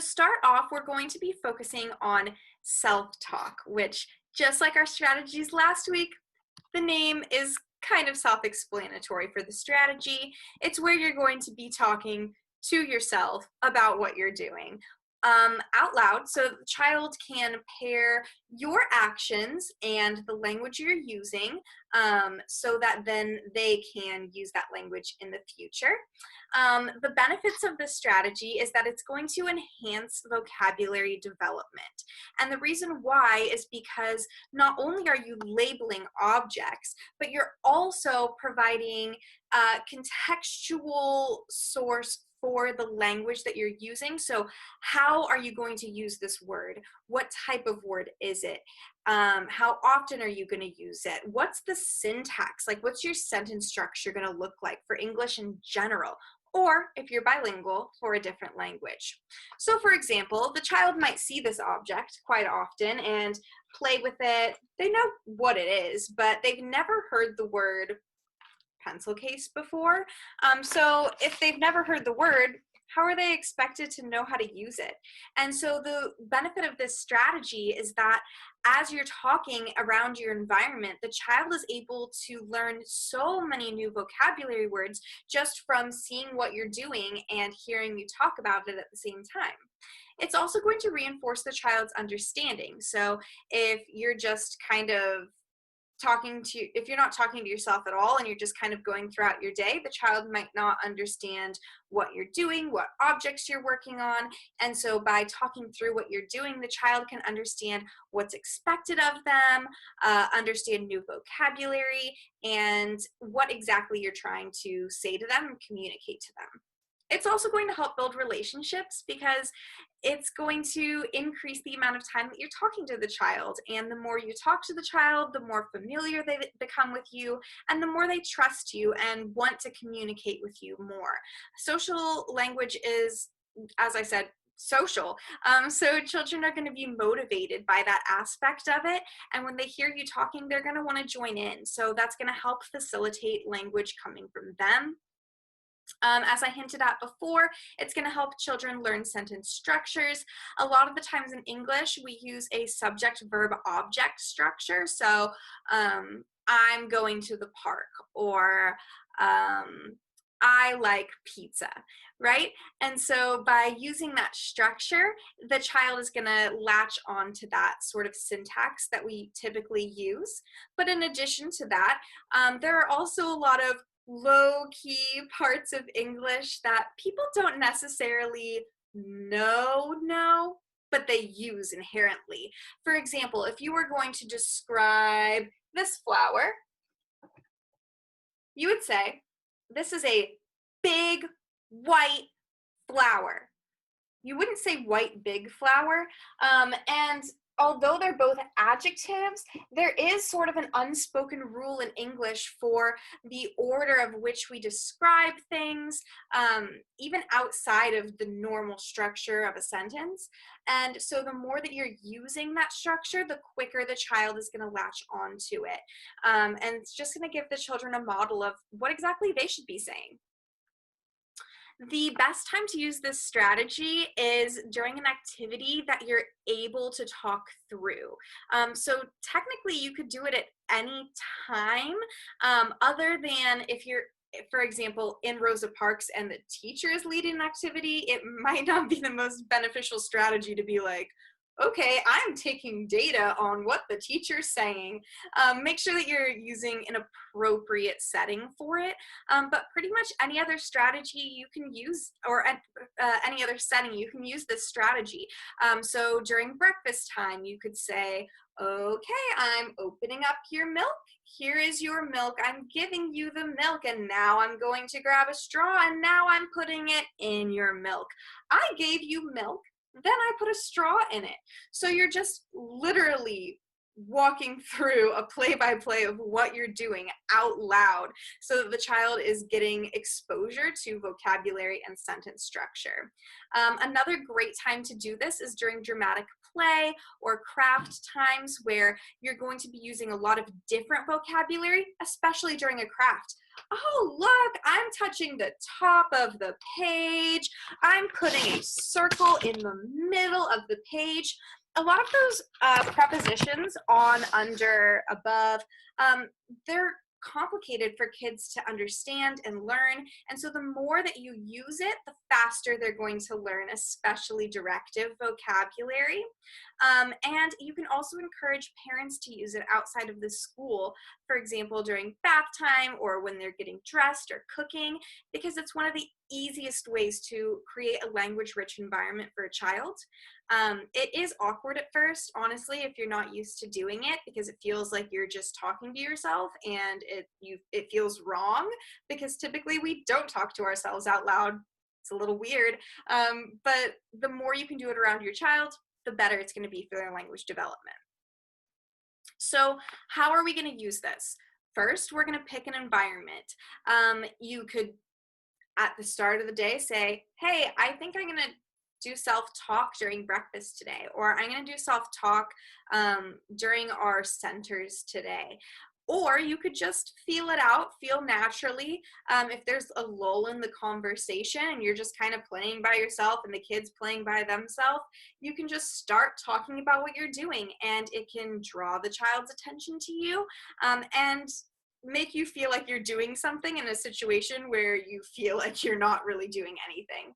To start off, we're going to be focusing on self-talk, which, just like our strategies last week, the name is kind of self-explanatory for the strategy. It's where you're going to be talking to yourself about what you're doing out loud, so the child can pair your actions and the language you're using, so that then they can use that language in the future. The benefits of this strategy is that it's going to enhance vocabulary development. And the reason why is because not only are you labeling objects, but you're also providing a contextual source for the language that you're using. So how are you going to use this word? What type of word is it? How often are you going to use it? What's the syntax? Like, what's your sentence structure going to look like for English in general? Or if you're bilingual, for a different language. So for example, the child might see this object quite often and play with it. They know what it is, but they've never heard the word pencil case before. So if they've never heard the word, how are they expected to know how to use it? And so the benefit of this strategy is that as you're talking around your environment, the child is able to learn so many new vocabulary words just from seeing what you're doing and hearing you talk about it at the same time. It's also going to reinforce the child's understanding. So if you're just kind of if you're not talking to yourself at all and you're just kind of going throughout your day, the child might not understand what you're doing, what objects you're working on. And so by talking through what you're doing, the child can understand what's expected of them, understand new vocabulary, and what exactly you're trying to say to them and communicate to them. It's also going to help build relationships because it's going to increase the amount of time that you're talking to the child. And the more you talk to the child, the more familiar they become with you, and the more they trust you and want to communicate with you more. Social language is, as I said, social. So children are going to be motivated by that aspect of it. And when they hear you talking, they're going to want to join in. So that's going to help facilitate language coming from them. As I hinted at before, it's going to help children learn sentence structures. A lot of the times in English, we use a subject-verb-object structure. So I'm going to the park, or I like pizza, right? And so by using that structure, the child is going to latch on to that sort of syntax that we typically use. But in addition to that, there are also a lot of low-key parts of English that people don't necessarily know, but they use inherently. For example, if you were going to describe this flower, you would say, this is a big white flower. You wouldn't say white big flower. And although they're both adjectives, there is sort of an unspoken rule in English for the order of which we describe things, even outside of the normal structure of a sentence. And so the more that you're using that structure, the quicker the child is going to latch onto it. And it's just going to give the children a model of what exactly they should be saying. The best time to use this strategy is during an activity that you're able to talk through. So technically you could do it at any time, other than if you're, for example, in Rosa Parks and the teacher is leading an activity, it might not be the most beneficial strategy to be like, okay, I'm taking data on what the teacher's saying. Make sure that you're using an appropriate setting for it, but pretty much any other strategy you can use, or any other setting, you can use this strategy. So during breakfast time, you could say, okay, I'm opening up your milk. Here is your milk. I'm giving you the milk, and now I'm going to grab a straw, and now I'm putting it in your milk. I gave you milk, then I put a straw in it. So you're just literally walking through a play-by-play of what you're doing out loud so that the child is getting exposure to vocabulary and sentence structure. Another great time to do this is during dramatic play or craft times where you're going to be using a lot of different vocabulary, especially during a craft. oh, look, I'm touching the top of the page. I'm putting a circle in the middle of the page. A lot of those prepositions, on, under, above, they're complicated for kids to understand and learn. And so the more that you use it, the faster they're going to learn, especially directive vocabulary. And you can also encourage parents to use it outside of the school, for example, during bath time or when they're getting dressed or cooking, because it's one of the easiest ways to create a language-rich environment for a child. It is awkward at first, honestly, if you're not used to doing it, because it feels like you're just talking to yourself, and it feels wrong, because typically we don't talk to ourselves out loud. It's a little weird, but the more you can do it around your child, the better it's going to be for their language development. So how are we going to use this? First, we're going to pick an environment. You could, at the start of the day, say, hey, I think I'm going to do self-talk during breakfast today, or I'm going to do self-talk during our centers today. Or you could just feel it out, feel naturally. If there's a lull in the conversation and you're just kind of playing by yourself and the kids playing by themselves, you can just start talking about what you're doing, and it can draw the child's attention to you and make you feel like you're doing something in a situation where you feel like you're not really doing anything.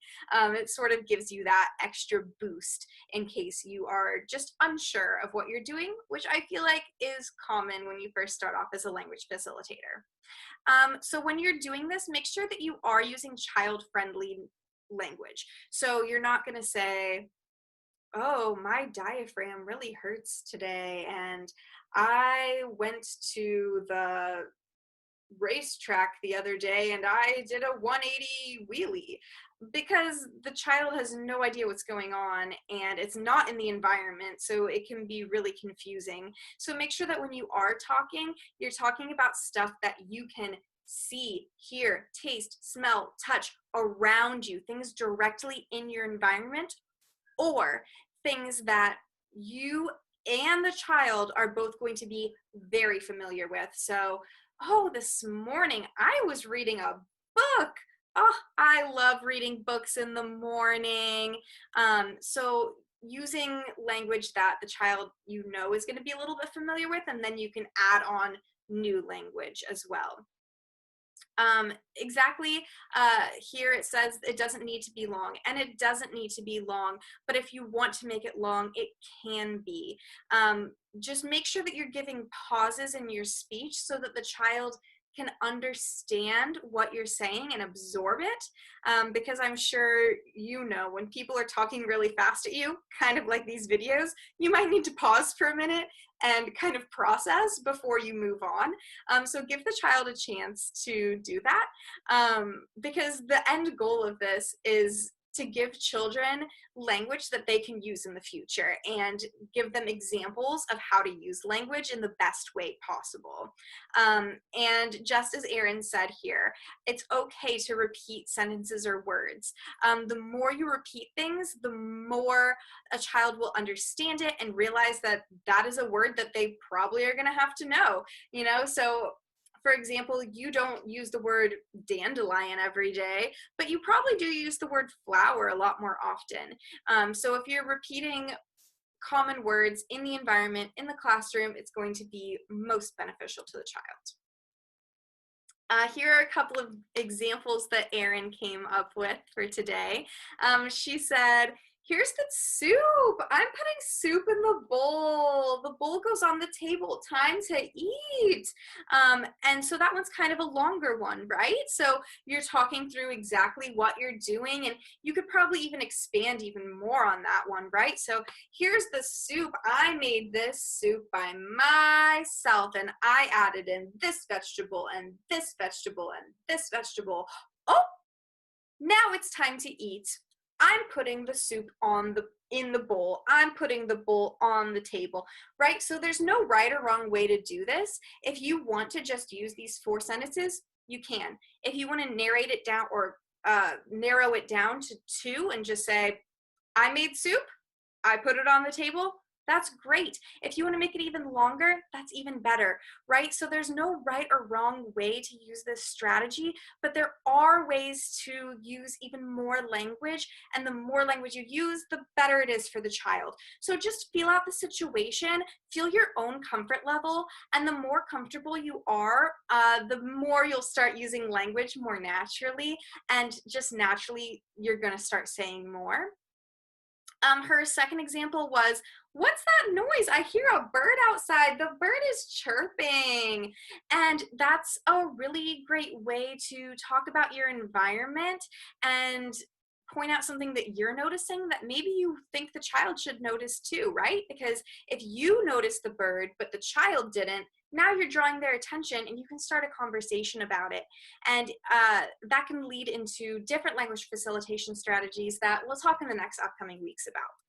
It sort of gives you that extra boost in case you are just unsure of what you're doing, which I feel like is common when you first start off as a language facilitator. So when you're doing this, make sure that you are using child-friendly language. So you're not going to say, oh, my diaphragm really hurts today, and I went to the racetrack the other day and I did a 180 wheelie, because the child has no idea what's going on and it's not in the environment, so it can be really confusing. So make sure that when you are talking, you're talking about stuff that you can see, hear, taste, smell, touch around you, things directly in your environment, or things that you and the child are both going to be very familiar with. So, oh, this morning I was reading a book. Oh, I love reading books in the morning. So using language that the child is going to be a little bit familiar with, and then you can add on new language as well. Exactly, here it says it doesn't need to be long, and it doesn't need to be long, but if you want to make it long, it can be. Just make sure that you're giving pauses in your speech so that the child can understand what you're saying and absorb it, because I'm sure when people are talking really fast at you, kind of like these videos, you might need to pause for a minute and kind of process before you move on. So give the child a chance to do that, because the end goal of this is to give children language that they can use in the future and give them examples of how to use language in the best way possible. And just as Erin said here, it's okay to repeat sentences or words. The more you repeat things, the more a child will understand it and realize that that is a word that they probably are going to have to know, so for example, you don't use the word dandelion every day, but you probably do use the word flower a lot more often. So if you're repeating common words in the environment, in the classroom, it's going to be most beneficial to the child. Here are a couple of examples that Erin came up with for today. She said, here's the soup. I'm putting soup in the bowl. The bowl goes on the table. Time to eat. And so that one's kind of a longer one, right? So you're talking through exactly what you're doing, and you could probably even expand even more on that one, right? So here's the soup. I made this soup by myself, and I added in this vegetable and this vegetable and this vegetable. Oh, now it's time to eat. I'm putting the soup in the bowl. I'm putting the bowl on the table, right? So there's no right or wrong way to do this. If you want to just use these 4 sentences, you can. If you want to narrate it down or narrow it down to 2 and just say, I made soup, I put it on the table, That's great. If you want to make it even longer, that's even better, right? So there's no right or wrong way to use this strategy, but there are ways to use even more language, and the more language you use, the better it is for the child. So just feel out the situation, feel your own comfort level, and the more comfortable you are, the more you'll start using language more naturally, and just naturally, you're going to start saying more. Her second example was, "What's that noise? I hear a bird outside. The bird is chirping." And that's a really great way to talk about your environment and point out something that you're noticing that maybe you think the child should notice too, right? Because if you notice the bird, but the child didn't, now you're drawing their attention and you can start a conversation about it. And that can lead into different language facilitation strategies that we'll talk in the next upcoming weeks about.